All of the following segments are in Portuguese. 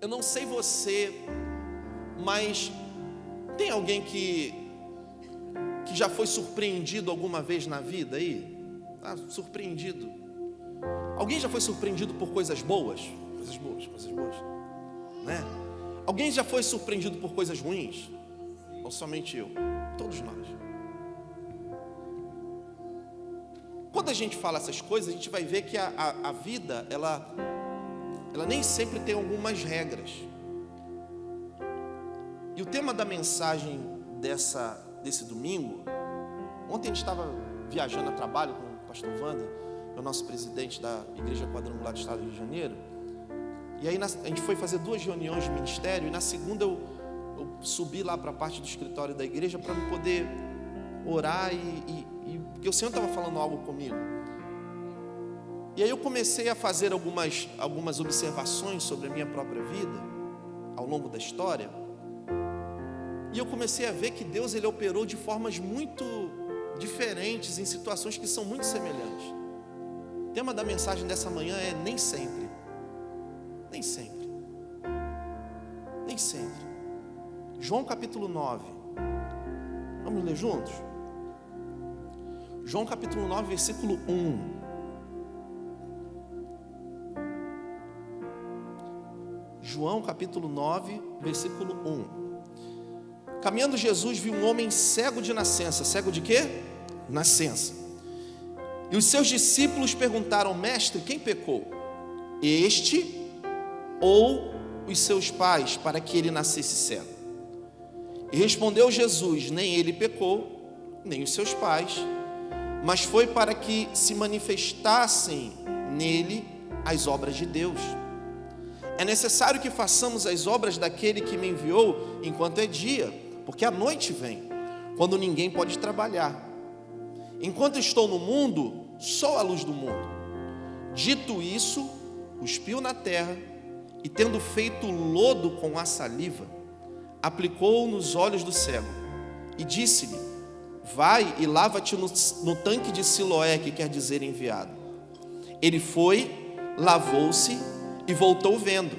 Eu não sei você, mas tem alguém que já foi surpreendido alguma vez na vida aí? Ah, surpreendido. Alguém já foi surpreendido por coisas boas? Coisas boas, né? Alguém já foi surpreendido por coisas ruins? Ou somente eu? Todos nós. Quando a gente fala essas coisas, a gente vai ver que a vida, ela nem sempre tem algumas regras. E o tema da mensagem desse domingo, ontem a gente estava viajando a trabalho com o pastor Wander, que é o nosso presidente da Igreja Quadrangular do Estado do Rio de Janeiro. E aí a gente foi fazer 2 reuniões de ministério, e na segunda eu subi lá para a parte do escritório da igreja para eu poder orar, porque o Senhor estava falando algo comigo. E aí eu comecei a fazer algumas observações sobre a minha própria vida, ao longo da história, e eu comecei a ver que Deus, Ele operou de formas muito diferentes, em situações que são muito semelhantes. O tema da mensagem dessa manhã é nem sempre. Nem sempre. Nem sempre. João capítulo 9. Vamos ler juntos? João capítulo 9, versículo 1. João capítulo 9, versículo 1. Caminhando Jesus viu um homem cego de nascença. Cego de quê? Nascença. E os seus discípulos perguntaram: Mestre, quem pecou? Este ou os seus pais, para que ele nascesse cego? E respondeu Jesus: nem ele pecou, nem os seus pais, mas foi para que se manifestassem nele as obras de Deus. É necessário que façamos as obras daquele que me enviou enquanto é dia, porque a noite vem, quando ninguém pode trabalhar. Enquanto estou no mundo, sou a luz do mundo. Dito isso, cuspiu na terra e, tendo feito lodo com a saliva, aplicou nos olhos do cego e disse-lhe: vai e lava-te no tanque de Siloé, que quer dizer enviado. Ele foi, lavou-se e voltou vendo.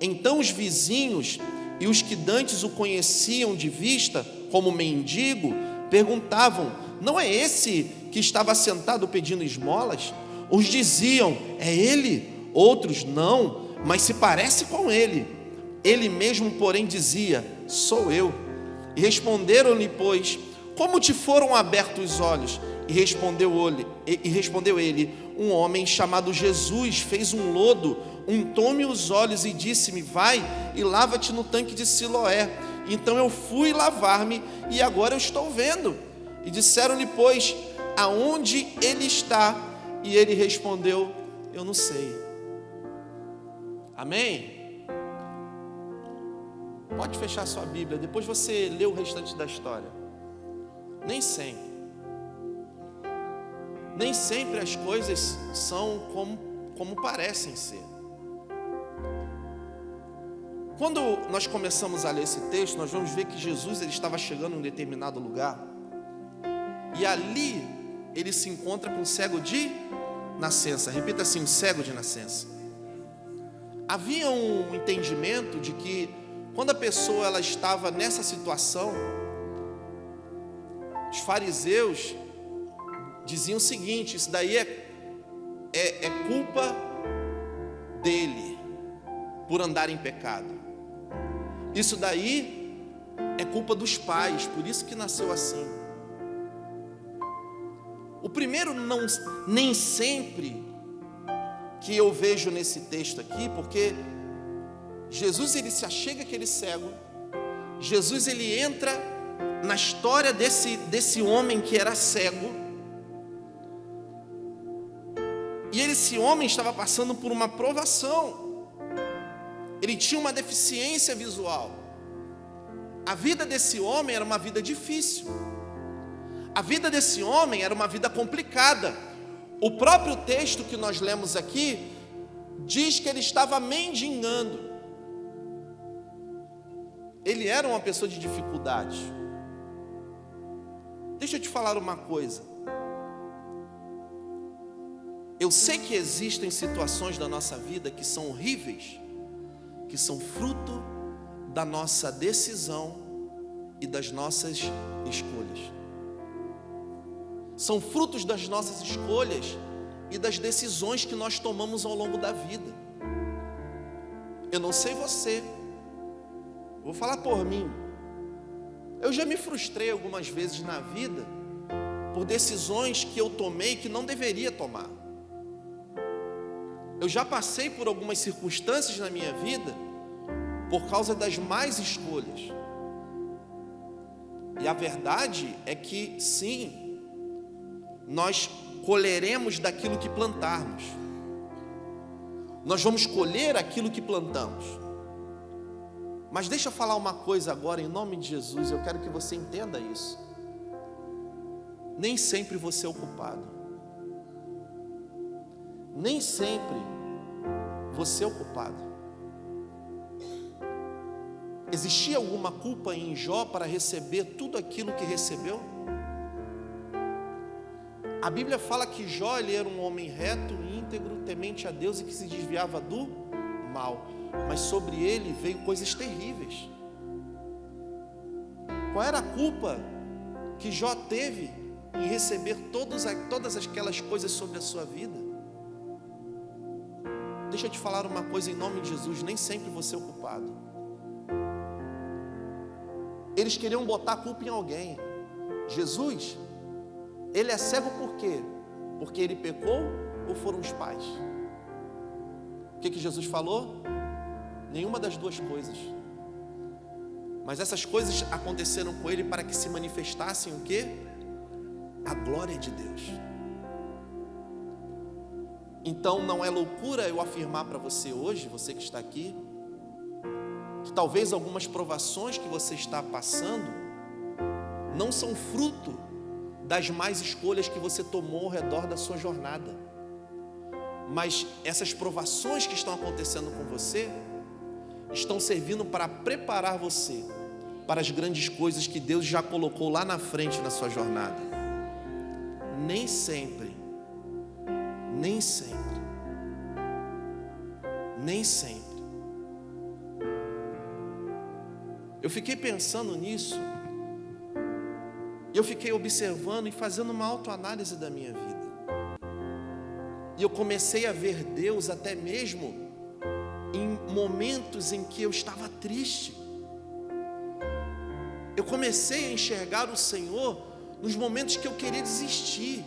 Então os vizinhos e os que dantes o conheciam de vista como mendigo perguntavam: não é esse que estava sentado pedindo esmolas? Uns diziam: é ele. Outros: não, mas se parece com ele. Ele mesmo, porém, dizia: sou eu. E responderam-lhe, pois: como te foram abertos os olhos? E respondeu ele: um homem chamado Jesus fez um lodo, untou-me os olhos e disse-me: vai e lava-te no tanque de Siloé. Então eu fui lavar-me e agora eu estou vendo. E disseram-lhe, pois: aonde ele está? E ele respondeu: eu não sei. Amém? Pode fechar sua Bíblia, depois você lê o restante da história. Nem sempre as coisas são como parecem ser. Quando nós começamos a ler esse texto, nós vamos ver que Jesus, ele estava chegando em um determinado lugar, e ali ele se encontra com um cego de nascença. Repita assim: um cego de nascença. Havia um entendimento de que quando a pessoa ela estava nessa situação, os fariseus diziam o seguinte: isso daí é culpa dele por andar em pecado. Isso daí é culpa dos pais, por isso que nasceu assim. O primeiro nem sempre que eu vejo nesse texto aqui, porque Jesus, ele se achega àquele cego. Jesus, ele entra na história desse homem que era cego. E esse homem estava passando por uma provação. Ele tinha uma deficiência visual. A vida desse homem era uma vida difícil. A vida desse homem era uma vida complicada. O próprio texto que nós lemos aqui diz que ele estava mendigando. Ele era uma pessoa de dificuldade. Deixa eu te falar uma coisa. Eu sei que existem situações da nossa vida que são horríveis, que são fruto da nossa decisão e das nossas escolhas. São frutos das nossas escolhas e das decisões que nós tomamos ao longo da vida. Eu não sei você, vou falar por mim. Eu já me frustrei algumas vezes na vida por decisões que eu tomei que não deveria tomar. Eu já passei por algumas circunstâncias na minha vida por causa das más escolhas. E a verdade é que sim, nós colheremos daquilo que plantarmos. Nós vamos colher aquilo que plantamos. Mas deixa eu falar uma coisa agora, em nome de Jesus, eu quero que você entenda isso. Nem sempre você é o culpado. Nem sempre você é o culpado. Existia alguma culpa em Jó para receber tudo aquilo que recebeu? A Bíblia fala que Jó, ele era um homem reto, íntegro, temente a Deus e que se desviava do mal. Mas sobre ele veio coisas terríveis. Qual era a culpa que Jó teve em receber todas aquelas coisas sobre a sua vida? Deixa eu te falar uma coisa em nome de Jesus, nem sempre você é o culpado. Eles queriam botar a culpa em alguém. Jesus, ele é cego por quê? Porque ele pecou ou foram os pais? O que Jesus falou? Nenhuma das duas coisas. Mas essas coisas aconteceram com ele para que se manifestassem o quê? A glória de Deus. Então não é loucura eu afirmar para você hoje, você que está aqui, que talvez algumas provações que você está passando não são fruto das más escolhas que você tomou ao redor da sua jornada. Mas essas provações que estão acontecendo com você estão servindo para preparar você para as grandes coisas que Deus já colocou lá na frente na sua jornada. Nem sempre, eu fiquei pensando nisso, e eu fiquei observando e fazendo uma autoanálise da minha vida, e eu comecei a ver Deus até mesmo em momentos em que eu estava triste. Eu comecei a enxergar o Senhor nos momentos que eu queria desistir.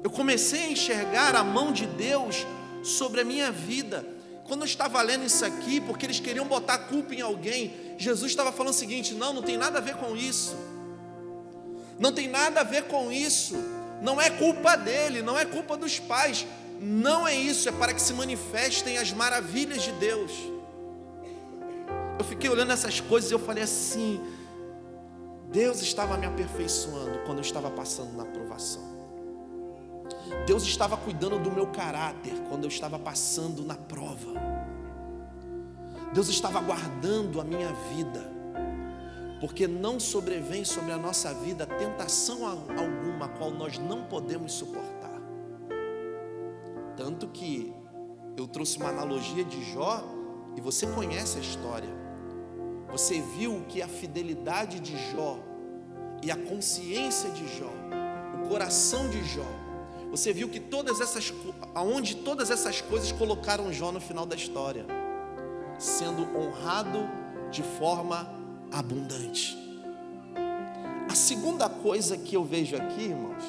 Eu comecei a enxergar a mão de Deus sobre a minha vida. Quando eu estava lendo isso aqui, porque eles queriam botar a culpa em alguém, Jesus estava falando o seguinte: não tem nada a ver com isso. Não tem nada a ver com isso. Não é culpa dele, não é culpa dos pais. Não é isso, é para que se manifestem as maravilhas de Deus. Eu fiquei olhando essas coisas e eu falei assim: Deus estava me aperfeiçoando quando eu estava passando na provação. Deus estava cuidando do meu caráter quando eu estava passando na prova. Deus estava guardando a minha vida, porque não sobrevém sobre a nossa vida tentação alguma a qual nós não podemos suportar. Tanto que eu trouxe uma analogia de Jó, e você conhece a história. Você viu que a fidelidade de Jó e a consciência de Jó, o coração de Jó, você viu que aonde todas essas coisas colocaram Jó no final da história, sendo honrado de forma abundante. A segunda coisa que eu vejo aqui, irmãos,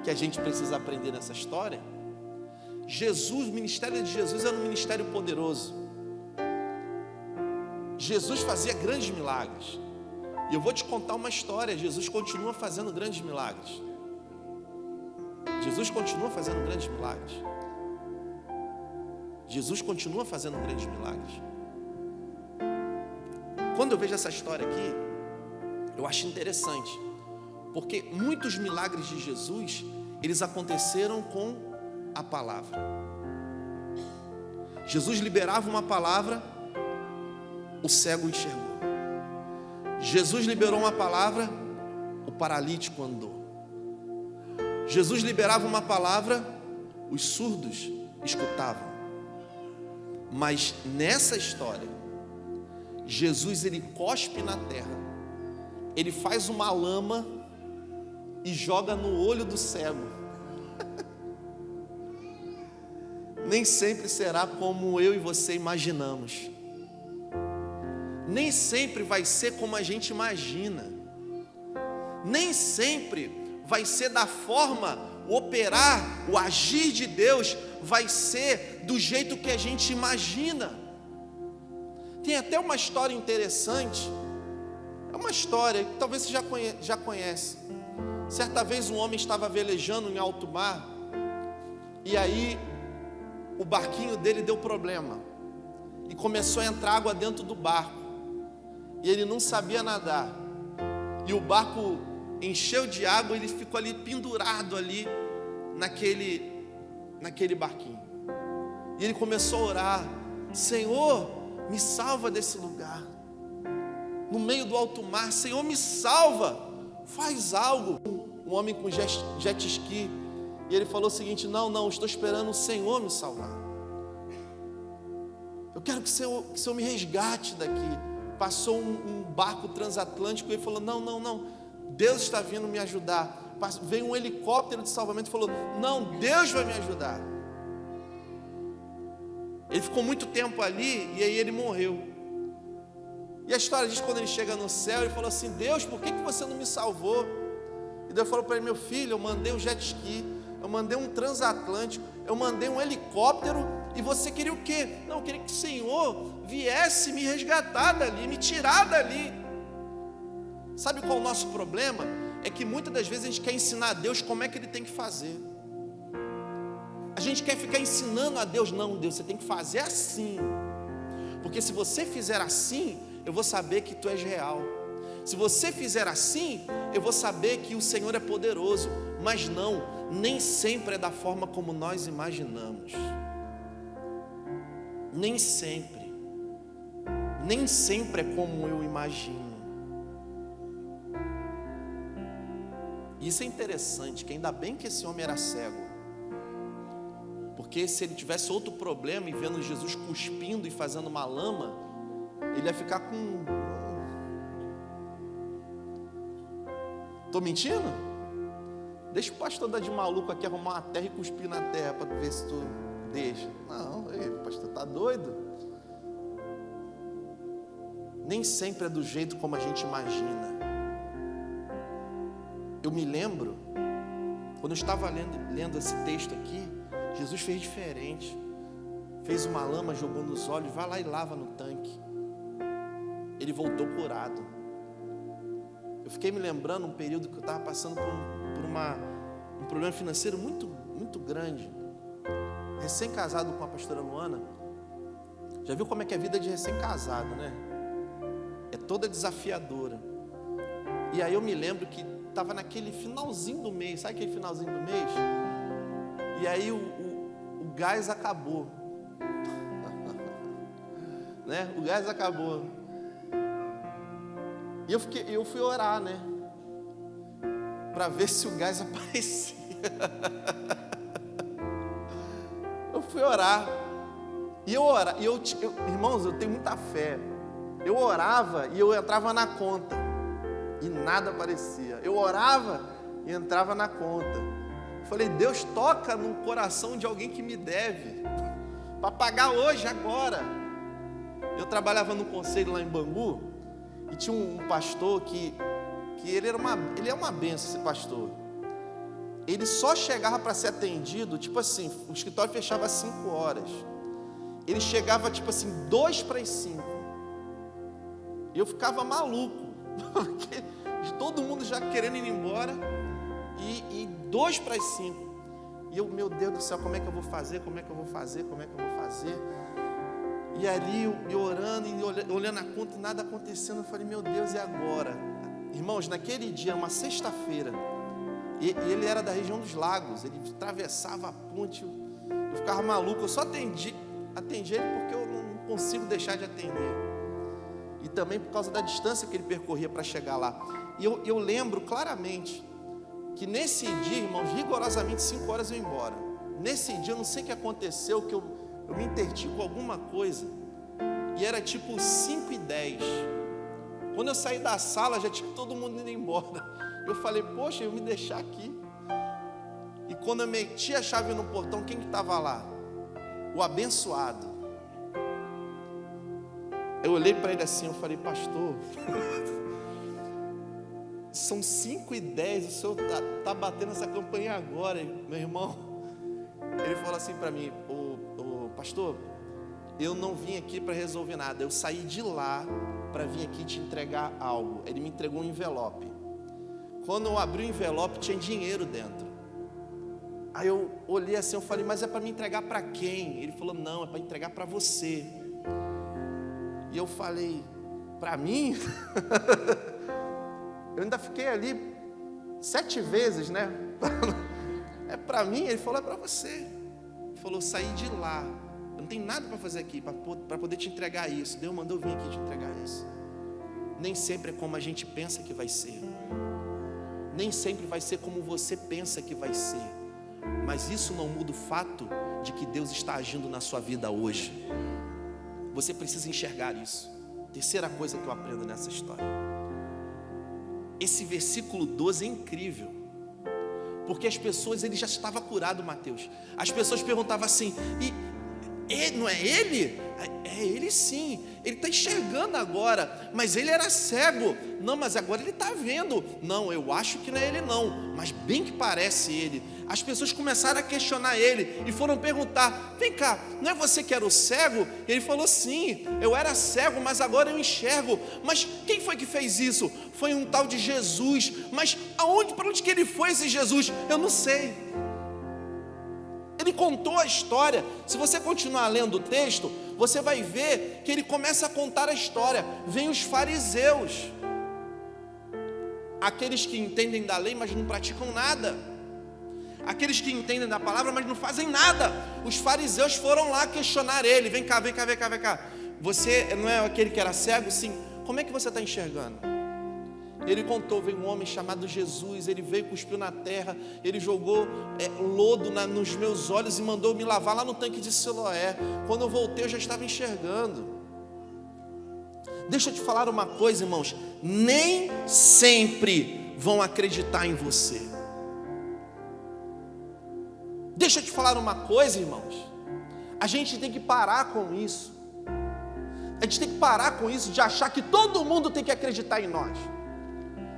que a gente precisa aprender nessa história: Jesus, o ministério de Jesus era um ministério poderoso. Jesus fazia grandes milagres. E eu vou te contar uma história: Jesus continua fazendo grandes milagres. Jesus continua fazendo grandes milagres. Jesus continua fazendo grandes milagres. Quando eu vejo essa história aqui, eu acho interessante, porque muitos milagres de Jesus, eles aconteceram com a palavra. Jesus liberava uma palavra, o cego enxergou. Jesus liberou uma palavra, o paralítico andou. Jesus liberava uma palavra, os surdos escutavam. Mas nessa história, Jesus, ele cospe na terra, ele faz uma lama e joga no olho do cego. Nem sempre será como eu e você imaginamos. Nem sempre vai ser como a gente imagina. Nem sempre vai ser da forma, o operar, o agir de Deus vai ser do jeito que a gente imagina. Tem até uma história interessante. É uma história que talvez você já conhece. Certa vez um homem estava velejando em alto mar, e aí o barquinho dele deu problema, e começou a entrar água dentro do barco, e ele não sabia nadar, e o barco encheu de água, e ele ficou ali pendurado ali naquele barquinho, e ele começou a orar: Senhor, me salva desse lugar, no meio do alto mar, Senhor, me salva, faz algo. Um homem com jet ski, e ele falou o seguinte: não, estou esperando o Senhor me salvar, eu quero que o Senhor me resgate daqui. Passou um barco transatlântico, e ele falou: não, Deus está vindo me ajudar. Veio um helicóptero de salvamento e falou: não, Deus vai me ajudar. Ele ficou muito tempo ali, e aí ele morreu. E a história diz que quando ele chega no céu, ele falou assim: Deus, por que você não me salvou? E Deus falou para ele: meu filho, eu mandei um jet ski, eu mandei um transatlântico, eu mandei um helicóptero, e você queria o quê? Não, eu queria que o Senhor viesse me resgatar dali, me tirar dali. Sabe qual é o nosso problema? É que muitas das vezes a gente quer ensinar a Deus como é que Ele tem que fazer. A gente quer ficar ensinando a Deus: não, Deus, você tem que fazer assim, porque se você fizer assim, eu vou saber que Tu és real. Se você fizer assim, eu vou saber que o Senhor é poderoso. Mas não, nem sempre é da forma como nós imaginamos. Nem sempre é como eu imagino. Isso é interessante, que ainda bem que esse homem era cego, porque se ele tivesse outro problema e vendo Jesus cuspindo e fazendo uma lama, ele ia ficar com... Estou mentindo? Deixa o pastor dar de maluco aqui, arrumar uma terra e cuspir na terra para ver se tu deixa. Não, o pastor está doido. Nem sempre é do jeito como a gente imagina. Eu me lembro, quando eu estava lendo esse texto aqui, Jesus fez diferente. Fez uma lama, jogou nos olhos: vai lá e lava no tanque. Ele voltou curado. Eu fiquei me lembrando um período que eu estava passando por um problema financeiro muito, muito grande. Recém-casado com a pastora Luana. Já viu como é que é a vida de recém-casado, né? É toda desafiadora. E aí eu me lembro que estava naquele finalzinho do mês. Sabe aquele finalzinho do mês? E aí o gás acabou. Né? O gás acabou. E eu fui orar, né? Para ver se o gás aparecia. Eu fui orar. Irmãos, eu tenho muita fé. Eu orava e eu entrava na conta, e nada aparecia. Eu orava e entrava na conta. Falei: Deus, toca no coração de alguém que me deve, para pagar hoje, agora. Eu trabalhava no conselho lá em Bangu, e tinha um pastor que ele é uma benção, esse pastor. Ele só chegava para ser atendido, tipo assim, o escritório fechava às 5 horas. Ele chegava tipo assim, 2:05. E eu ficava maluco, porque todo mundo já querendo ir embora, e 2:05. E eu, meu Deus do céu, como é que eu vou fazer? E ali eu orando e olhando a conta e nada acontecendo. Eu falei: meu Deus, e agora? Irmãos, naquele dia, uma sexta-feira, e ele era da região dos Lagos, ele atravessava a ponte. Eu ficava maluco, eu só atendi ele porque eu não consigo deixar de atender, e também por causa da distância que ele percorria para chegar lá. E eu lembro claramente que nesse dia, irmãos, rigorosamente 5 horas eu ia embora. Nesse dia eu não sei o que aconteceu, que eu eu me interti com alguma coisa, e era tipo 5:10. Quando eu saí da sala, já tinha todo mundo indo embora. Eu falei, poxa, eu vou me deixar aqui. E quando eu meti a chave no portão, quem que estava lá? O abençoado. Eu olhei para ele assim, eu falei, pastor, são 5:10, o senhor está batendo essa campainha agora, meu irmão. Ele falou assim para mim, pastor, eu não vim aqui para resolver nada, eu saí de lá para vir aqui te entregar algo. Ele me entregou um envelope. Quando eu abri o envelope, tinha dinheiro dentro. Aí eu olhei assim, eu falei, mas é para me entregar para quem? Ele falou, não, é para entregar para você. E eu falei, para mim? Eu ainda fiquei ali 7 vezes, né? É para mim? Ele falou, é para você. Ele falou, saí de lá, eu não tenho nada para fazer aqui, para poder te entregar isso. Deus mandou vir aqui te entregar isso. Nem sempre é como a gente pensa que vai ser. Nem sempre vai ser como você pensa que vai ser. Mas isso não muda o fato de que Deus está agindo na sua vida hoje. Você precisa enxergar isso. Terceira coisa que eu aprendo nessa história. Esse versículo 12 é incrível. Porque as pessoas, ele já estava curado, Mateus. As pessoas perguntavam assim, não é ele? É ele sim, ele está enxergando agora, mas ele era cego. Não, mas agora ele está vendo. Não, eu acho que não é ele não, mas bem que parece ele. As pessoas começaram a questionar ele e foram perguntar, vem cá, não é você que era o cego? E ele falou, sim, eu era cego, mas agora eu enxergo. Mas quem foi que fez isso? Foi um tal de Jesus. Mas para onde que ele foi esse Jesus? Eu não sei. Ele contou a história. Se você continuar lendo o texto, você vai ver que ele começa a contar a história. Vem os fariseus, aqueles que entendem da lei, mas não praticam nada, aqueles que entendem da palavra, mas não fazem nada. Os fariseus foram lá questionar ele. Vem cá. Você não é aquele que era cego? Sim. Como é que você está enxergando? Ele contou, veio um homem chamado Jesus, ele veio, cuspiu na terra, ele jogou lodo nos meus olhos e mandou me lavar lá no tanque de Siloé. Quando eu voltei, eu já estava enxergando. Deixa eu te falar uma coisa, irmãos, nem sempre vão acreditar em você. Deixa eu te falar uma coisa, irmãos, a gente tem que parar com isso. A gente tem que parar com isso de achar que todo mundo tem que acreditar em nós.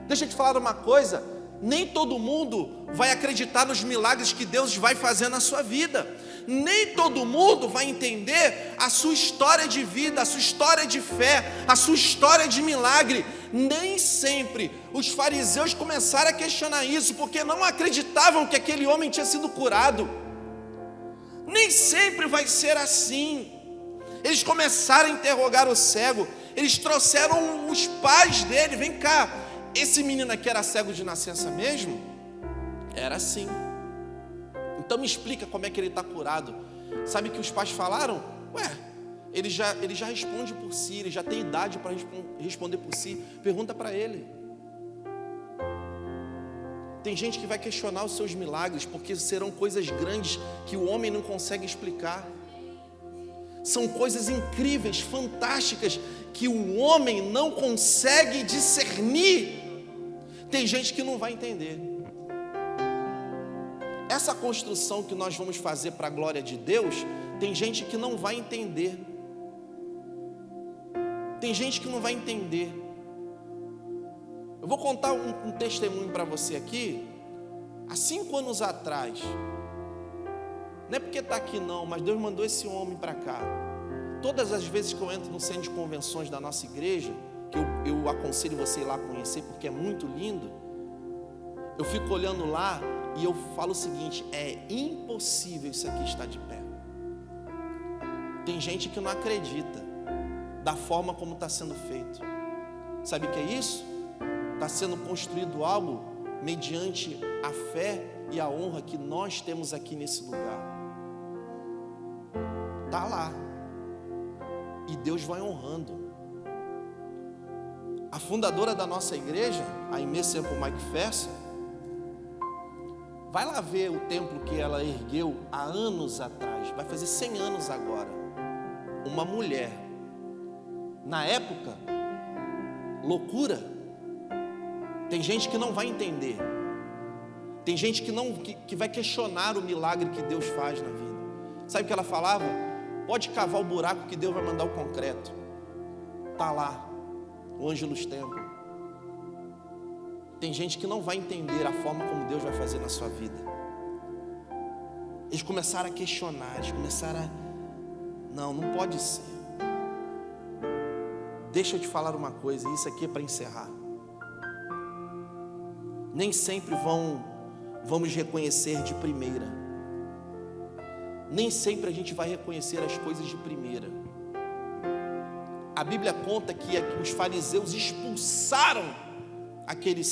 Deixa eu te falar uma coisa, nem todo mundo vai acreditar nos milagres que Deus vai fazer na sua vida. Nem todo mundo vai entender a sua história de vida, a sua história de fé, a sua história de milagre. Nem sempre. Os fariseus começaram a questionar isso, porque não acreditavam que aquele homem tinha sido curado. Nem sempre vai ser assim. Eles começaram a interrogar o cego, eles trouxeram os pais dele, vem cá. Esse menino aqui era cego de nascença mesmo? Era assim. Então me explica como é que ele está curado. Sabe o que os pais falaram? Ele já responde por si, ele já tem idade para responder por si. Pergunta para ele. Tem gente que vai questionar os seus milagres, porque serão coisas grandes que o homem não consegue explicar. São coisas incríveis, fantásticas, que o homem não consegue discernir. Tem gente que não vai entender. Essa construção que nós vamos fazer para a glória de Deus, tem gente que não vai entender. Tem gente que não vai entender. Eu vou contar um testemunho para você aqui. Há 5 anos atrás, não é porque está aqui não, mas Deus mandou esse homem para cá. Todas as vezes que eu entro no centro de convenções da nossa igreja, que eu aconselho você ir lá conhecer, porque é muito lindo, eu fico olhando lá e eu falo o seguinte, é impossível isso aqui estar de pé. Tem gente que não acredita da forma como está sendo feito. Sabe o que é isso? Está sendo construído algo mediante a fé e a honra que nós temos aqui nesse lugar. Está lá. E Deus vai honrando. A fundadora da nossa igreja, a Aimee Semple McPherson, Vai lá ver o templo que ela ergueu há anos atrás. Vai fazer 100 anos agora. Uma mulher. Na época, loucura. Tem gente que não vai entender. Tem gente que vai questionar o milagre que Deus faz na vida. Sabe o que ela falava? Pode cavar o buraco que Deus vai mandar o concreto. Está lá, o Ângelus Templo. Tem gente que não vai entender a forma como Deus vai fazer na sua vida. Eles começaram a questionar, eles começaram a... Não pode ser. Deixa eu te falar uma coisa, isso aqui é para encerrar. Nem sempre vamos reconhecer de primeira. Nem sempre a gente vai reconhecer as coisas de primeira. A Bíblia conta que os fariseus expulsaram aquele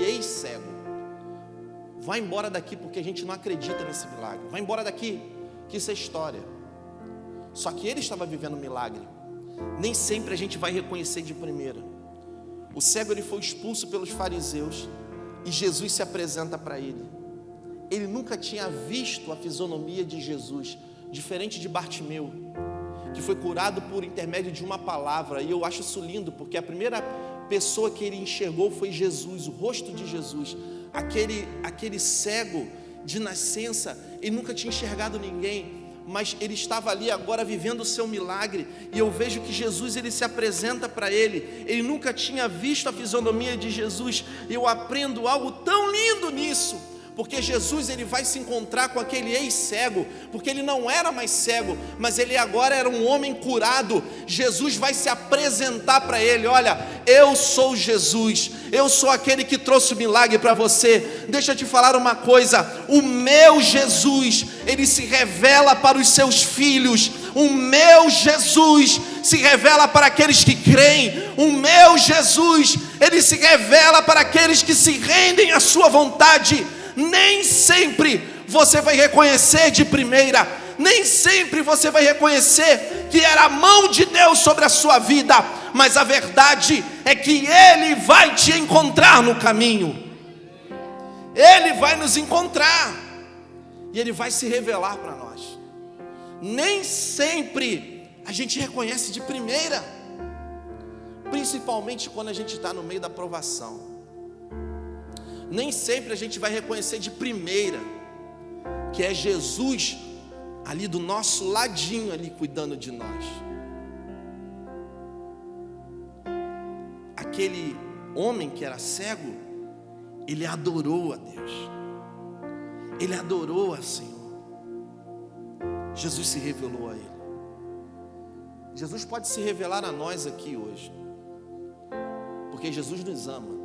ex-cego. Vai embora daqui porque a gente não acredita nesse milagre. Vai embora daqui, que isso é história. Só que ele estava vivendo um milagre. Nem sempre a gente vai reconhecer de primeira. O cego ele foi expulso pelos fariseus e Jesus se apresenta para ele. Ele nunca tinha visto a fisionomia de Jesus, diferente de Bartimeu, que foi curado por intermédio de uma palavra. E eu acho isso lindo, porque a primeira pessoa que ele enxergou foi Jesus, o rosto de Jesus. Aquele cego de nascença, ele nunca tinha enxergado ninguém, mas ele estava ali agora vivendo o seu milagre. E eu vejo que Jesus, ele se apresenta para ele. Ele nunca tinha visto a fisionomia de Jesus. E eu aprendo algo tão lindo nisso, porque Jesus ele vai se encontrar com aquele ex-cego, porque ele não era mais cego, mas ele agora era um homem curado. Jesus vai se apresentar para ele: olha, eu sou Jesus, eu sou aquele que trouxe o milagre para você. Deixa eu te falar uma coisa, o meu Jesus, ele se revela para os seus filhos. O meu Jesus se revela para aqueles que creem. O meu Jesus, ele se revela para aqueles que se rendem à sua vontade. Nem sempre você vai reconhecer de primeira, nem sempre você vai reconhecer que era a mão de Deus sobre a sua vida, mas a verdade é que Ele vai te encontrar no caminho. Ele vai nos encontrar e Ele vai se revelar para nós. Nem sempre a gente reconhece de primeira, principalmente quando a gente está no meio da provação. Nem sempre a gente vai reconhecer de primeira que é Jesus ali do nosso ladinho ali cuidando de nós. Aquele homem que era cego, ele adorou a Deus. Ele adorou a Senhor. Jesus se revelou a ele. Jesus pode se revelar a nós aqui hoje, porque Jesus nos ama.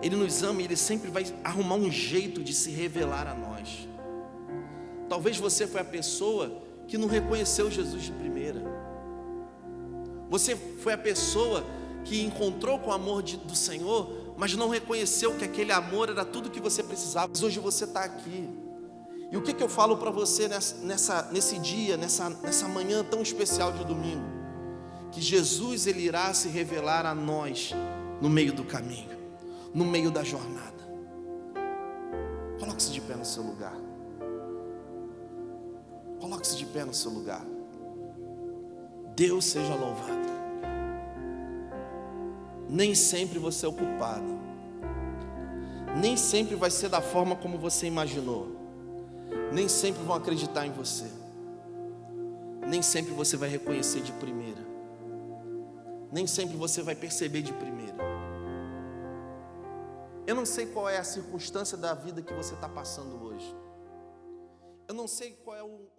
Ele nos ama e Ele sempre vai arrumar um jeito de se revelar a nós. Talvez você foi a pessoa que não reconheceu Jesus de primeira. Você foi a pessoa que encontrou com o amor do Senhor, mas não reconheceu que aquele amor era tudo que você precisava. Mas hoje você está aqui. E o que eu falo para você nesse dia, nessa manhã tão especial de domingo? Que Jesus ele irá se revelar a nós no meio do caminho, no meio da jornada. Coloque-se de pé no seu lugar. Coloque-se de pé no seu lugar. Deus seja louvado. Nem sempre você é o culpado. Nem sempre vai ser da forma como você imaginou. Nem sempre vão acreditar em você. Nem sempre você vai reconhecer de primeira. Nem sempre você vai perceber de primeira. Eu não sei qual é a circunstância da vida que você está passando hoje. Eu não sei qual é o